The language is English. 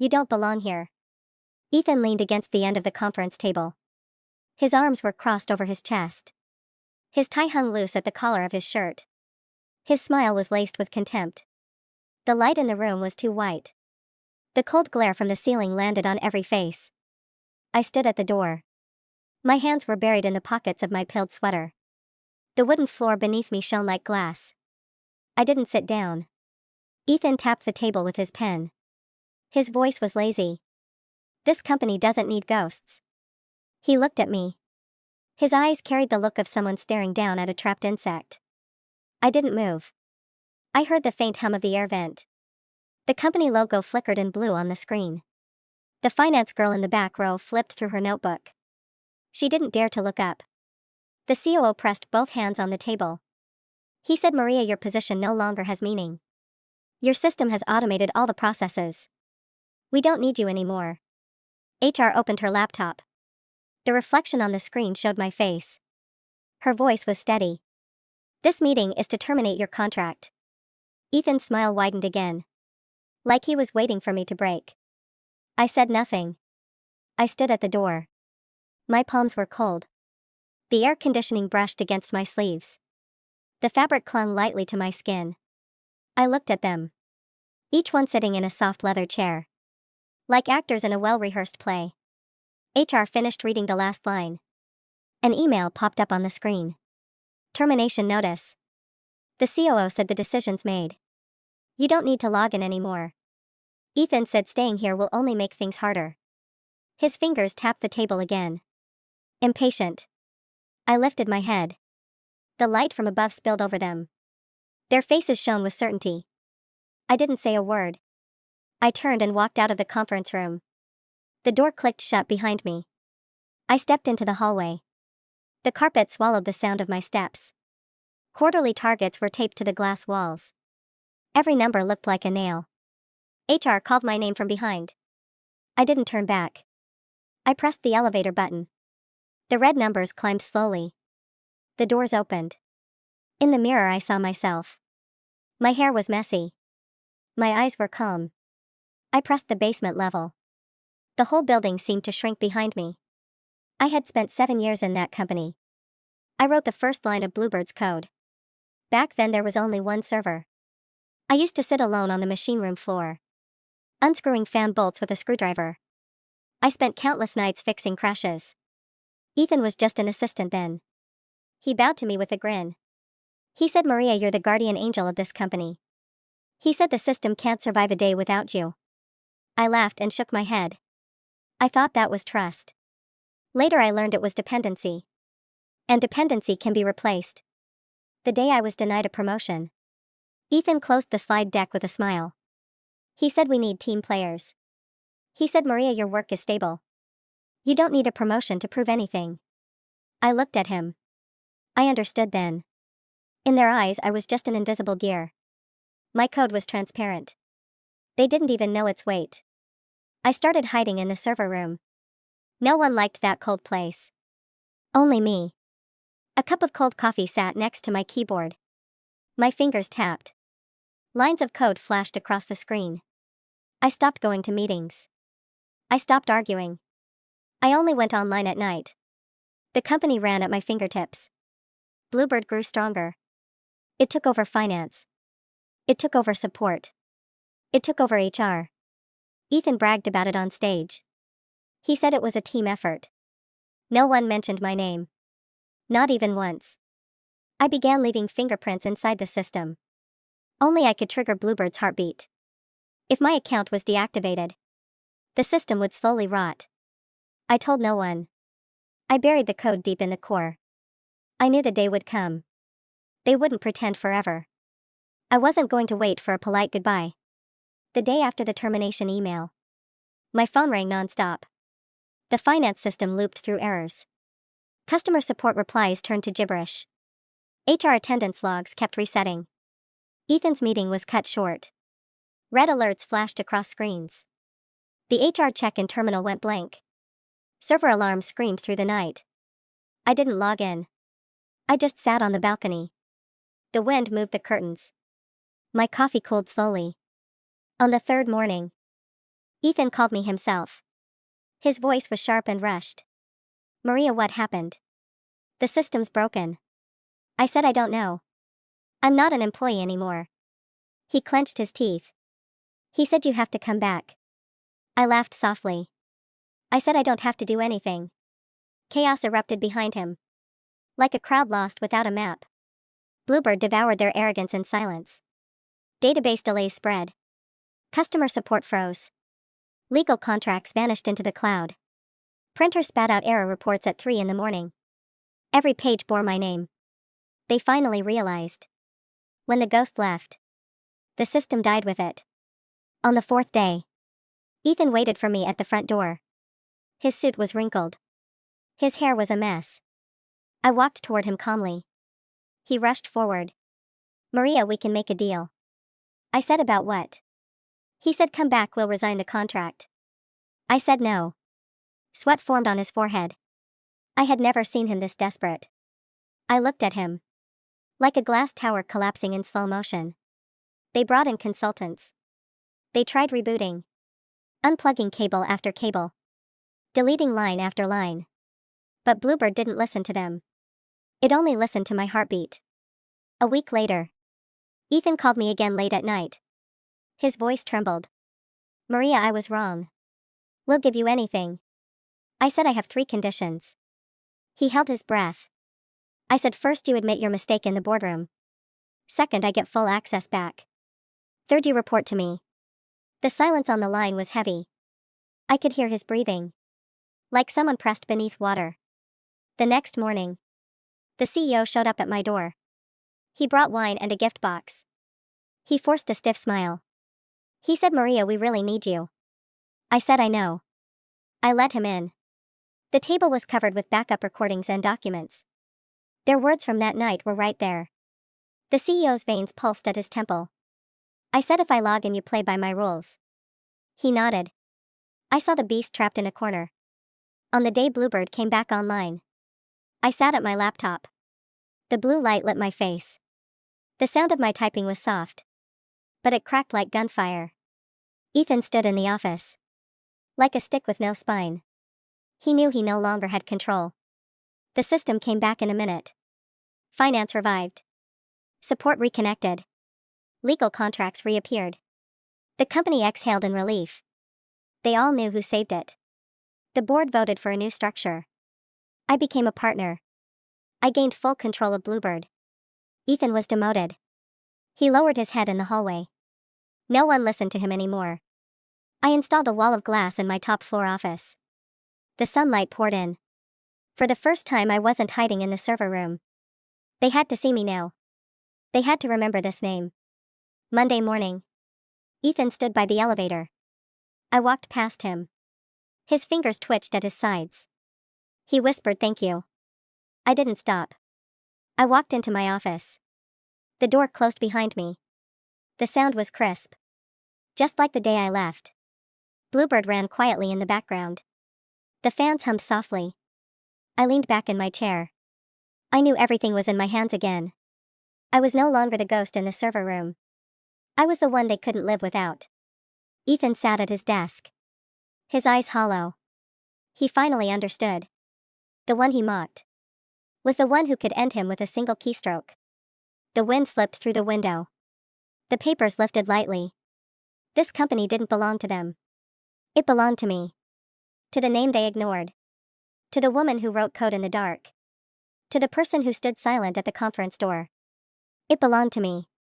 You don't belong here. Ethan leaned against the end of the conference table. His arms were crossed over his chest. His tie hung loose at the collar of his shirt. His smile was laced with contempt. The light in the room was too white. The cold glare from the ceiling landed on every face. I stood at the door. My hands were buried in the pockets of my pilled sweater. The wooden floor beneath me shone like glass. I didn't sit down. Ethan tapped the table with his pen. His voice was lazy. This company doesn't need ghosts. He looked at me. His eyes carried the look of someone staring down at a trapped insect. I didn't move. I heard the faint hum of the air vent. The company logo flickered in blue on the screen. The finance girl in the back row flipped through her notebook. She didn't dare to look up. The COO pressed both hands on the table. He said, "Maria, your position no longer has meaning. Your system has automated all the processes. We don't need you anymore." HR opened her laptop. The reflection on the screen showed my face. Her voice was steady. "This meeting is to terminate your contract." Ethan's smile widened again. Like he was waiting for me to break. I said nothing. I stood at the door. My palms were cold. The air conditioning brushed against my sleeves. The fabric clung lightly to my skin. I looked at them. Each one sitting in a soft leather chair. Like actors in a well-rehearsed play. HR finished reading the last line. An email popped up on the screen. Termination notice. The COO said the decision's made. You don't need to log in anymore. Ethan said staying here will only make things harder. His fingers tapped the table again. Impatient. I lifted my head. The light from above spilled over them. Their faces shone with certainty. I didn't say a word. I turned and walked out of the conference room. The door clicked shut behind me. I stepped into the hallway. The carpet swallowed the sound of my steps. Quarterly targets were taped to the glass walls. Every number looked like a nail. HR called my name from behind. I didn't turn back. I pressed the elevator button. The red numbers climbed slowly. The doors opened. In the mirror I saw myself. My hair was messy. My eyes were calm. I pressed the basement level. The whole building seemed to shrink behind me. I had spent 7 years in that company. I wrote the first line of Bluebird's code. Back then there was only one server. I used to sit alone on the machine room floor, unscrewing fan bolts with a screwdriver. I spent countless nights fixing crashes. Ethan was just an assistant then. He bowed to me with a grin. He said, "Maria, you're the guardian angel of this company." He said the system can't survive a day without you. I laughed and shook my head. I thought that was trust. Later I learned it was dependency. And dependency can be replaced. The day I was denied a promotion. Ethan closed the slide deck with a smile. He said, "We need team players." He said, "Maria, your work is stable. You don't need a promotion to prove anything." I looked at him. I understood then. In their eyes I was just an invisible gear. My code was transparent. They didn't even know its weight. I started hiding in the server room. No one liked that cold place. Only me. A cup of cold coffee sat next to my keyboard. My fingers tapped. Lines of code flashed across the screen. I stopped going to meetings. I stopped arguing. I only went online at night. The company ran at my fingertips. Bluebird grew stronger. It took over finance. It took over support. It took over HR. Ethan bragged about it on stage. He said it was a team effort. No one mentioned my name. Not even once. I began leaving fingerprints inside the system. Only I could trigger Bluebird's heartbeat. If my account was deactivated, the system would slowly rot. I told no one. I buried the code deep in the core. I knew the day would come. They wouldn't pretend forever. I wasn't going to wait for a polite goodbye. The day after the termination email, my phone rang nonstop. The finance system looped through errors. Customer support replies turned to gibberish. HR attendance logs kept resetting. Ethan's meeting was cut short. Red alerts flashed across screens. The HR check-in terminal went blank. Server alarms screamed through the night. I didn't log in. I just sat on the balcony. The wind moved the curtains. My coffee cooled slowly. On the third morning, Ethan called me himself. His voice was sharp and rushed. Maria, what happened? The system's broken. I said I don't know. I'm not an employee anymore. He clenched his teeth. He said you have to come back. I laughed softly. I said I don't have to do anything. Chaos erupted behind him. Like a crowd lost without a map. Bluebird devoured their arrogance in silence. Database delays spread. Customer support froze. Legal contracts vanished into the cloud. Printer spat out error reports at 3 a.m. Every page bore my name. They finally realized. When the ghost left, the system died with it. On the 4th day, Ethan waited for me at the front door. His suit was wrinkled. His hair was a mess. I walked toward him calmly. He rushed forward. Maria, we can make a deal. I said, about what? He said, come back, we'll resign the contract. I said no. Sweat formed on his forehead. I had never seen him this desperate. I looked at him. Like a glass tower collapsing in slow motion. They brought in consultants. They tried rebooting. Unplugging cable after cable. Deleting line after line. But Bluebird didn't listen to them. It only listened to my heartbeat. A week later, Ethan called me again late at night. His voice trembled. Maria, I was wrong. We'll give you anything. I said, I have 3 conditions. He held his breath. I said, first, you admit your mistake in the boardroom. Second, I get full access back. Third, you report to me. The silence on the line was heavy. I could hear his breathing. Like someone pressed beneath water. The next morning, the CEO showed up at my door. He brought wine and a gift box. He forced a stiff smile. He said, Maria, we really need you. I said, I know. I let him in. The table was covered with backup recordings and documents. Their words from that night were right there. The CEO's veins pulsed at his temple. I said, if I log in, you play by my rules. He nodded. I saw the beast trapped in a corner. On the day Bluebird came back online, I sat at my laptop. The blue light lit my face. The sound of my typing was soft. But it cracked like gunfire. Ethan stood in the office. Like a stick with no spine. He knew he no longer had control. The system came back in a minute. Finance revived. Support reconnected. Legal contracts reappeared. The company exhaled in relief. They all knew who saved it. The board voted for a new structure. I became a partner. I gained full control of Bluebird. Ethan was demoted. He lowered his head in the hallway. No one listened to him anymore. I installed a wall of glass in my top floor office. The sunlight poured in. For the first time, I wasn't hiding in the server room. They had to see me now. They had to remember this name. Monday morning. Ethan stood by the elevator. I walked past him. His fingers twitched at his sides. He whispered, thank you. I didn't stop. I walked into my office. The door closed behind me. The sound was crisp. Just like the day I left. Bluebird ran quietly in the background. The fans hummed softly. I leaned back in my chair. I knew everything was in my hands again. I was no longer the ghost in the server room. I was the one they couldn't live without. Ethan sat at his desk. His eyes hollow. He finally understood. The one he mocked was the one who could end him with a single keystroke. The wind slipped through the window. The papers lifted lightly. This company didn't belong to them. It belonged to me. To the name they ignored. To the woman who wrote code in the dark. To the person who stood silent at the conference door. It belonged to me.